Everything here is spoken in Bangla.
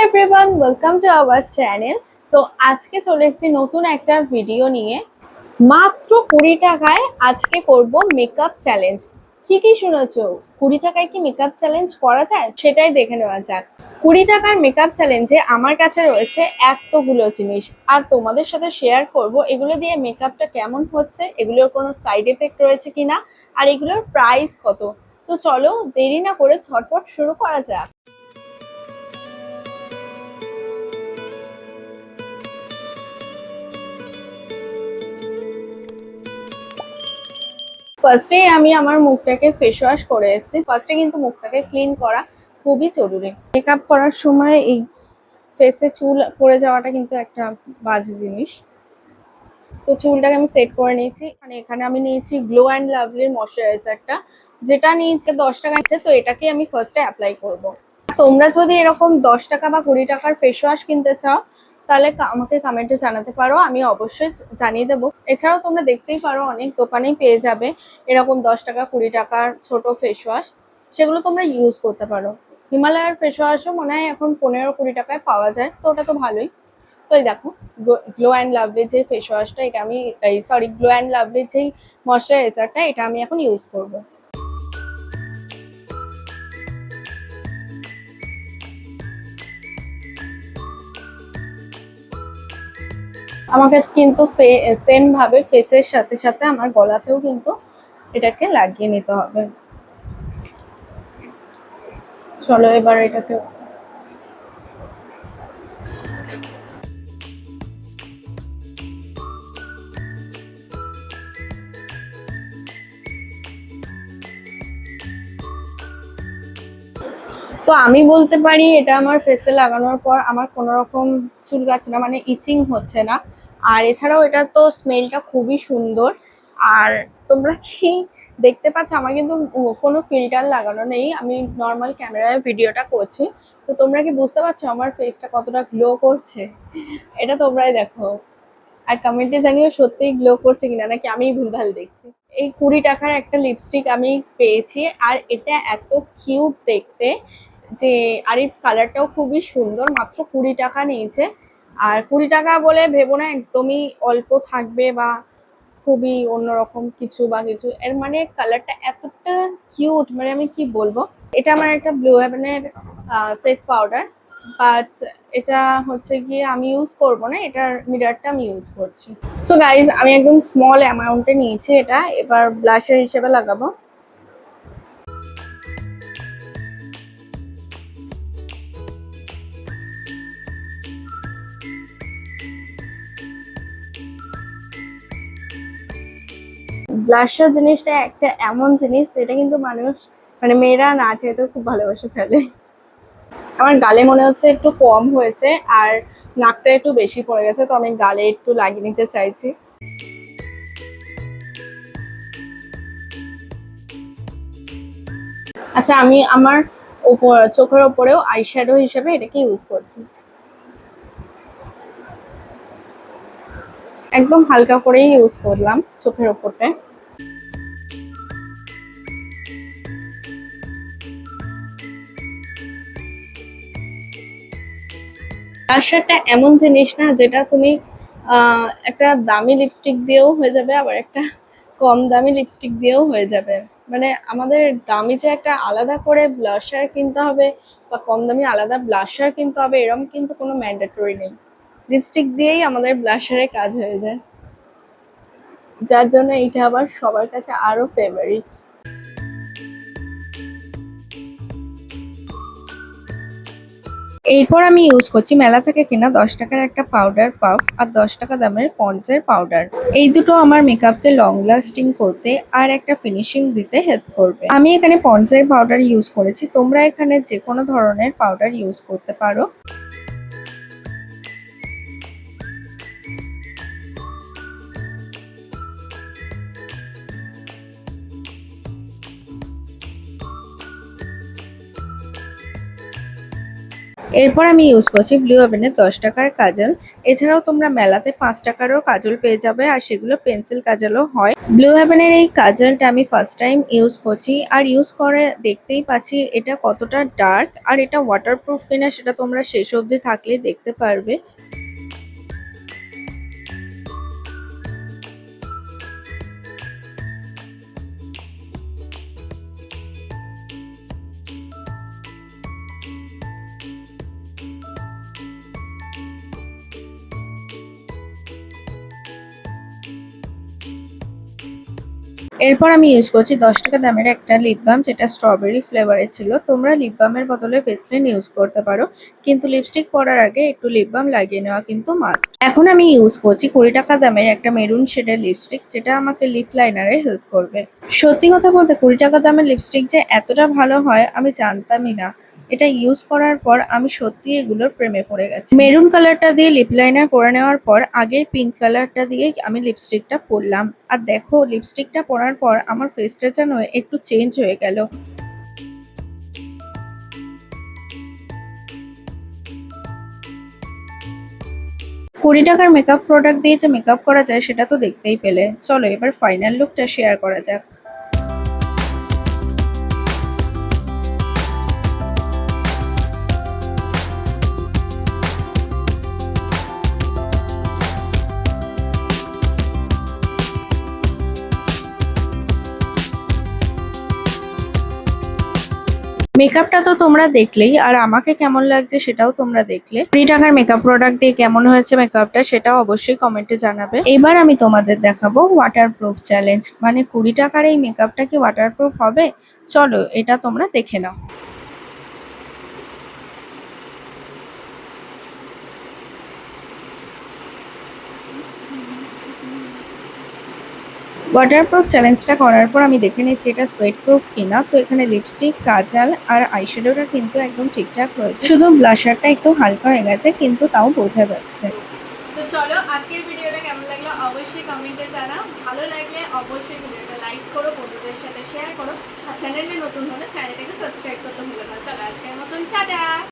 Everyone, welcome to our channel. তো আজকে চলে এসেছি নতুন একটা ভিডিও নিয়ে। মাত্র 20 টাকায় আজকে করব মেকআপ চ্যালেঞ্জ। ঠিকই শুনেছো, 20 টাকায় কি মেকআপ চ্যালেঞ্জ করা যায় সেটাই দেখে নেওয়া যাক। 20 টাকার মেকআপ চ্যালেঞ্জে আমার কাছে রয়েছে এতগুলো জিনিস, আর তোমাদের সাথে শেয়ার করব এগুলো দিয়ে মেকআপটা কেমন হচ্ছে, এগুলোর কোনো সাইড এফেক্ট রয়েছে কিনা, আর এগুলোর প্রাইস কত। তো চলো দেরি না করে ঝটপট শুরু করা যাক। ফার্স্টে আমি আমার মুখটাকে ফেস ওয়াশ করে এসেছি। ফার্স্টে কিন্তু মুখটাকে ক্লিন করা খুবই জরুরি। মেকআপ করার সময় এই ফেসে চুল পড়ে যাওয়াটা কিন্তু একটা বাজে জিনিস। তো চুলটাকে আমি সেট করে নিয়েছি। মানে এখানে আমি নিয়েছি গ্লো অ্যান্ড লাভলির ময়শ্চারাইজারটা, যেটা নিয়েছে 10 টাকা আছে। তো এটাকে আমি ফার্স্টে অ্যাপ্লাই করব। তোমরা যদি এরকম 10 টাকা বা 20 টাকার ফেস ওয়াশ কিনতে চাও তাহলে আমাকে কমেন্টে জানাতে পারো, আমি অবশ্যই জানিয়ে দেবো। এছাড়াও তোমরা দেখতেই পারো অনেক দোকানেই পেয়ে যাবে এরকম 10 টাকা 20 টাকার ছোট ফেস ওয়াশ, সেগুলো তোমরা ইউজ করতে পারো। হিমালয়ার ফেস ওয়াশও মনে হয় এখন 15-20 টাকায় পাওয়া যায়, তো ওটা তো ভালোই। তো এই দেখো, গ্লো অ্যান্ড লাভলির যে ফেস ওয়াশটা, এটা আমি গ্লো অ্যান্ড লাভলির যেই ময়শ্চারাইজারটা, এটা আমি এখন ইউজ করব। আমাকে কিন্তু সেম ভাবে ফেসের সাথে সাথে আমার গলাতেও কিন্তু এটাকে লাগিয়ে নিতে হবে। চলো এবার এটাকে তো আমি বলতে পারি এটা আমার ফেসে লাগানোর পর আমার কোনো রকম চুলকাচ্ছে না, মানে ইচিং হচ্ছে না। আর এছাড়াও এটা তো স্মেলটা খুবই সুন্দর। আর তোমরা কি দেখতে পাচ্ছ, আমার কিন্তু কোনো ফিল্টার লাগানো নেই, আমি নর্মাল ক্যামেরায় ভিডিওটা করছি। তো তোমরা কি বুঝতে পারছো আমার ফেসটা কতটা গ্লো করছে? এটা তোমরাই দেখো, আর কমেন্টে জানিও সত্যিই গ্লো করছে কিনা, নাকি আমিই ভুলভাল দেখছি। এই 20 টাকার একটা লিপস্টিক আমি পেয়েছি, আর এটা এত কিউট দেখতে যে, আর এই কালারটাও খুবই সুন্দর। মাত্র 20 টাকা নিয়েছে। আর 20 টাকা বলে ভেবো না একদমই অল্প থাকবে বা খুবই অন্যরকম কিছু বা কিছু, এর মানে কালারটা এতটা কিউট, মানে আমি কি বলবো। এটা আমার একটা ব্লু হেভেনের ফেস পাউডার, বাট এটা হচ্ছে গিয়ে আমি ইউজ করব না, এটার মিরারটা আমি ইউজ করছি। সো গাইজ, আমি একদম স্মল অ্যামাউন্টে নিয়েছি এটা, এবার ব্লাশার হিসেবে লাগাবো। ব্লাশার জিনিসটা একটা এমন জিনিস যেটা কিন্তু মানুষ, মানে মেয়েরা না চাইতেও খুব ভালোবাসে ফেলে। আমার গালে মনে হচ্ছে একটু কম হয়েছে, আর নাকটা একটু বেশি পড়ে গেছে, তো আমি গালে একটু লাগিয়ে নিতে চাইছি। আচ্ছা, আমি আমার চোখের ওপরেও আইশ্যাডো হিসেবে এটাকে ইউজ করছি। একদম হালকা করেই ইউজ করলাম চোখের ওপরটা। ব্লাশারটা এমন জিনিস না যেটা তুমি একটা দামি লিপস্টিক দিয়েও হয়ে যাবে, আবার একটা কম দামি লিপস্টিক দিয়েও হয়ে যাবে। মানে আমাদের দামি যে একটা আলাদা করে ব্লাশার কিনতে হবে বা কম দামি আলাদা ব্লাশার কিনতে হবে, এরকম কিন্তু কোনো ম্যান্ডেটরি নেই। লিপস্টিক দিয়েই আমাদের ব্লাশারের কাজ হয়ে যায়, যার জন্য এটা আবার সবার কাছে আরো ফেভারিট। এরপর আমি ইউজ করছি মেলা থেকে কেনা 10 টাকার একটা পাউডার পাফ, আর 10 টাকা দামের পন্ডসের পাউডার। এই দুটো আমার মেকআপকে লং লাস্টিং করতে আর একটা ফিনিশিং দিতে হেল্প করবে। আমি এখানে পন্ডসের পাউডার ইউজ করেছি, তোমরা এখানে যে কোনো ধরনের পাউডার ইউজ করতে পারো। এরপর আমি ইউজ করছি ব্লু হেভেনের 10 টাকার কাজল। এছাড়াও তোমরা মেলাতে 5 টাকারও কাজল পেয়ে যাবে, আর সেগুলো পেন্সিল কাজলও হয়। ব্লু হেভেনের এই কাজলটা আমি ফার্স্ট টাইম ইউজ করছি, আর ইউজ করে দেখতেই পাচ্ছি এটা কতটা ডার্ক, আর এটা ওয়াটারপ্রুফ কিনা সেটা তোমরা শেষ অবধি থাকলে দেখতে পারবে। এরপর আমি ইউজ করছি 10 টাকা দামের একটা লিপ বাম, যেটা স্ট্রবেরি ফ্লেভারের ছিল। তোমরা লিপ বামের বদলে ভেসলিন ইউজ করতে পারো, কিন্তু লিপস্টিক পরার আগে একটু লিপ বাম লাগিয়ে নেওয়া কিন্তু মাস্ট। এখন আমি ইউজ করছি 20 টাকা দামের একটা মেরুন শেডের লিপস্টিক, যেটা আমাকে লিপ লাইনারে হেল্প করবে। সত্যি কথা বলতে 20 টাকা দামের লিপস্টিক যে এতটা ভালো হয় আমি জানতামই না। এটা ইউজ করার পর আমি সত্যি এগুলোর প্রেমে পড়ে গেছি। মেরুন কালারটা দিয়ে লিপ লাইনার করে নেওয়ার পর আগের পিঙ্ক কালারটা দিয়ে আমি লিপস্টিকটা পরলাম, আর দেখো লিপস্টিকটা পরার পর আমার ফেসটা যেন একটু চেঞ্জ হয়ে গেল। 20 টাকার মেকআপ প্রোডাক্ট দিয়ে যে মেকআপ করা যায় সেটা তো দেখতেই পেলে। চলো এবার ফাইনাল লুকটা শেয়ার করা যাক। মেকআপটা তো তোমরা দেখলেই, আর আমাকে কেমন লাগছে সেটাও তোমরা দেখলে। 20 টাকার মেকআপ প্রোডাক্ট দিয়ে কেমন হয়েছে মেকআপটা সেটাও অবশ্যই কমেন্টে জানাবে। এবার আমি তোমাদের দেখাবো ওয়াটারপ্রুফ চ্যালেঞ্জ, মানে 20 টাকার এই মেকআপটা কি ওয়াটারপ্রুফ হবে? চলো এটা তোমরা দেখে নাও। ওয়াটারপ্রুফ চ্যালেঞ্জটা করার পর আমি দেখে নিচ্ছি এটা সোয়েট প্রুফ কিনা। তো এখানে লিপস্টিক, কাজল আর আইশ্যাডোটা কিন্তু একদম ঠিকঠাক রয়েছে, শুধু ব্লাশারটা একটু হালকা হয়ে গেছে, কিন্তু তাও বোঝা যাচ্ছে। তো চলো আজকের ভিডিওটা কেমন লাগলো অবশ্যই কমেন্টে জানাও। ভালো লাগলে অবশ্যই ভিডিওটা লাইক করো, বন্ধুদের সাথে শেয়ার করো, আর চ্যানেলে নতুন হলে চ্যানেলটাকে সাবস্ক্রাইব করতে ভুলো না। চলো আজকের মতন টাটা।